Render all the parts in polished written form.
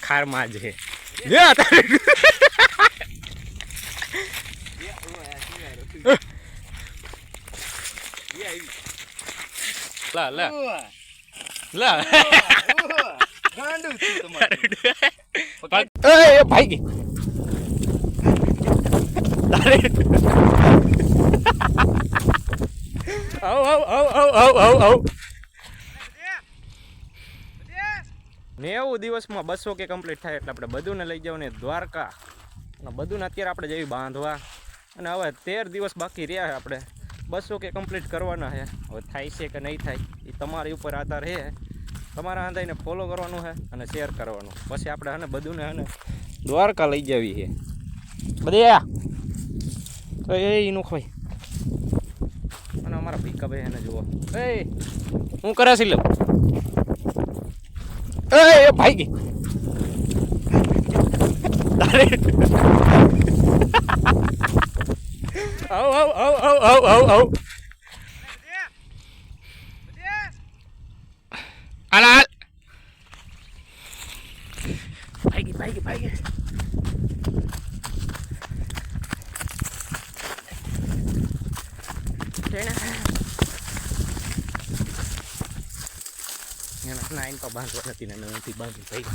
ખારમાં જ છે લા લા લા એ ભાઈ ગઈ નેવું દિવસમાં 200 કે કમ્પ્લીટ થાય એટલે આપણે બધુંને લઈ જાવ ને દ્વારકા અને બધુંને અત્યારે આપણે જઈ બાંધવા અને હવે 13 દિવસ બાકી રહ્યા આપણે 200 કે કમ્પ્લીટ કરવાના છે. હવે થાય છે કે નહીં થાય એ તમારી ઉપર આધાર છે. તમારા આંધાઈને ફોલો કરવાનું છે અને શેર કરવાનું. પછી આપણે હને બધુંને હને દ્વારકા લઈ જવી છે બધે તો એનું ખવાય. અને અમારા ભીખાભાઈ એને જુઓ એ હું કરે છે લે એ ભાઈ ગઈ આવ આવ આવ આવ આવ આવ આવ હાલ હાલ ભાઈ ગઈ નાઈન પર બાંધવા નથી ને નથી બાંધી ભાઈ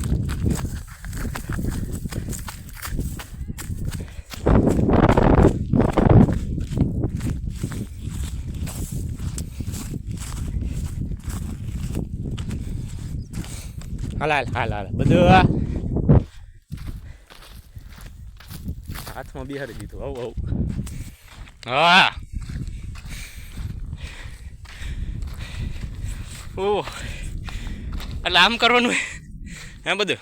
હાલ બધું હાથમાં બિહારી દીધું આવું હા ઓહ એટલે આમ કરવાનું હે બધું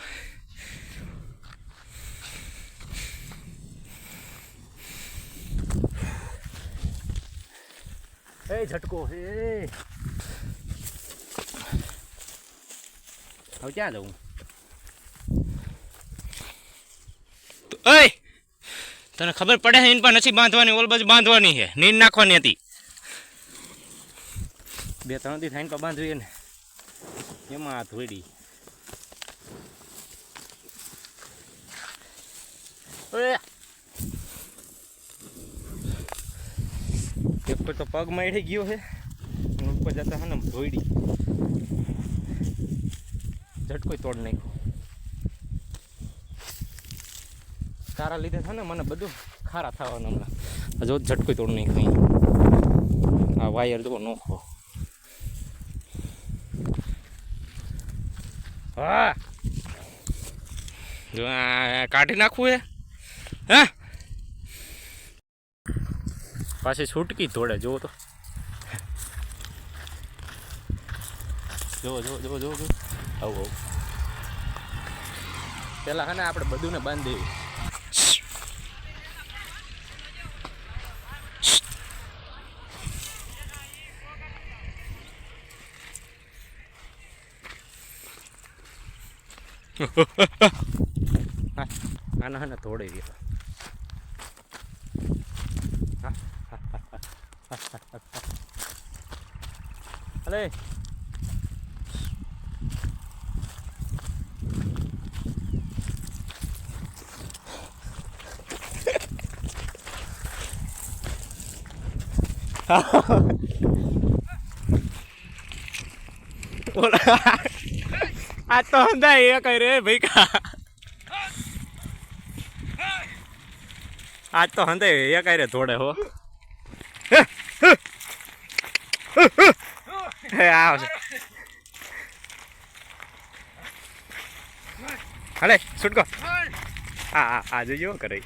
એ ઝટકો હે હવે ક્યાં જવું ઓય તને ખબર પડે છે એન પર નથી બાંધવાની ઓલ બાજુ બાંધવાની છે નીંદ નાખવાની હતી 2-3 દી થાઈને પર બાંધવી ને એમાં હાથ વળી એક તો પગ મારી ગયો છે ઉપર જતા હા ને ધોઈડી ઝટકો તોડ નાખ્યો તારા લીધે છે ને મને બધું ખારા થવાનું હમણાં હજુ ઝટકો તોડ નાખ્યો આ વાયર જો નોખો હા જો કાઢી નાખવું હે હા પાછી છૂટકી થોડે જોવો તો જો આવું પેલા હે ને આપણે બધુંને બાંધી દેવું આના હે ને થોડે ગયો અલે આ તો હંધા એ કઈ રે ભાઈ કા આજ તો હંધે એ કઈ રે થોડે હો આવશે હલે છૂટકો આ જોજો કરે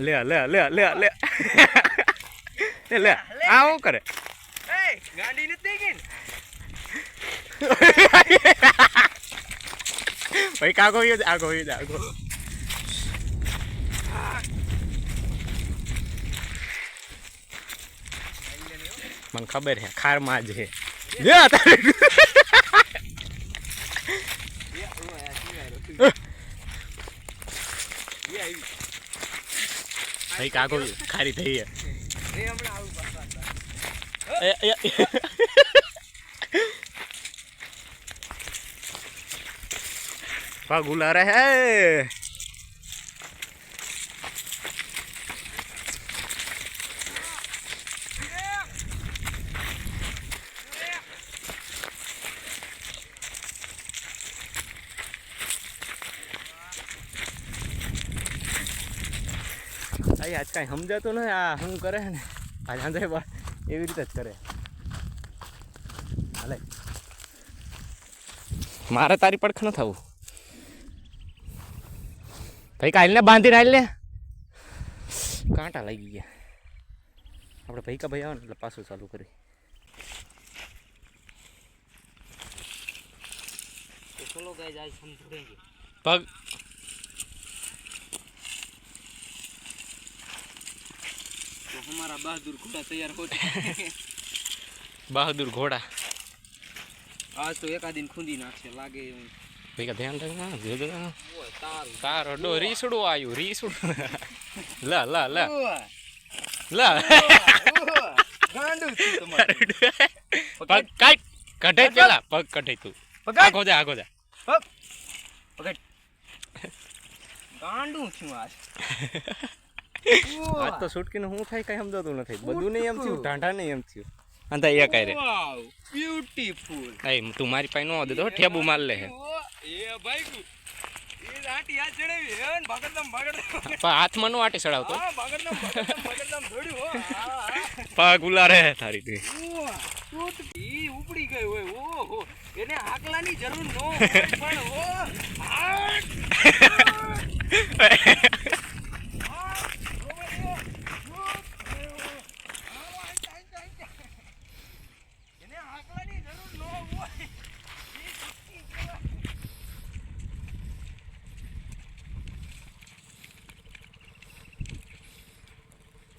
લે લે લે લે લે લે આવું કરે ગાડી નથી ગઈ ભાઈ કાગો આગો મને ખબર છે ખારમાં જ છે ભાઈ કાગો ખારી થઈ છે પગ ઉલારે હે આજ કાંઈ સમજાતું નહીં આ શું કરે ને આજ આંધે એવી રીતે જ કરે હાલે મારે તારી પડખ ન થવું ભાઈ કાલને બાંધીને હાલ ને કાંટા લાગી ગયા આપણે ભાઈ કા ભાઈ આવે ને એટલે પાછું ચાલુ કરી પગ हमारा बहादुर घोड़ा तैयार हो बहादुर घोड़ा आज तो एक दिन खुंदी नाखे लागे भाई का ध्यान रखना दे दे तारो डो रीसड़ो आयु रीसड़ो ला ला ला ला गांडू तू तुम्हारे पग काट कटे चला पग कटे तू आगो जा पग पकड़ गांडू छू आज આજ તો સુટકીને હું થાય કઈ સમજાતું નથી બધું નહીં એમ થયું ઢાંઢા નહીં એમ થયું અંતા એ કાઈ રે વાવ બ્યુટીફુલ એ તું મારી પાસે નો દે તો ઠેબુ માર લે એ ભાઈ એ આટી આ ચડેવી હે ભાગડદમ પણ હાથમાં નો આટી ચડાવતો હા ભાગડદમ ધોડ્યું હો પગ ઉલારે તારી તું સુટકી ઉપડી ગઈ હોય ઓહો એને હાકલાની જરૂર નો હોય પણ ઓ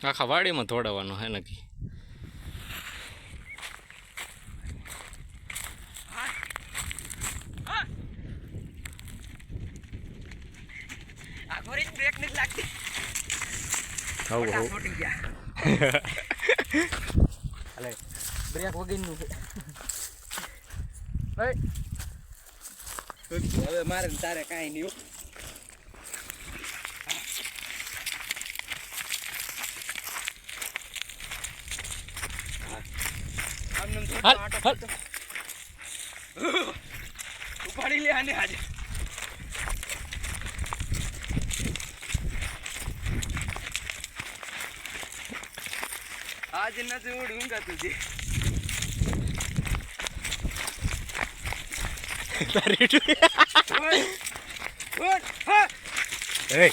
આખા વાડીમાં ધોડાવવાનો હે નક્કી આ ગોરી બ્રેક નથી લાગતી હવ હવ છોટી ગયા અલે બ્રેક વગેરનું છે હવે મારે તારે કાંઈ નહીં ઉપાડી લે આને આજે आज નથી ઉડુંગા તુજે તારી ઓય ઓય હા એ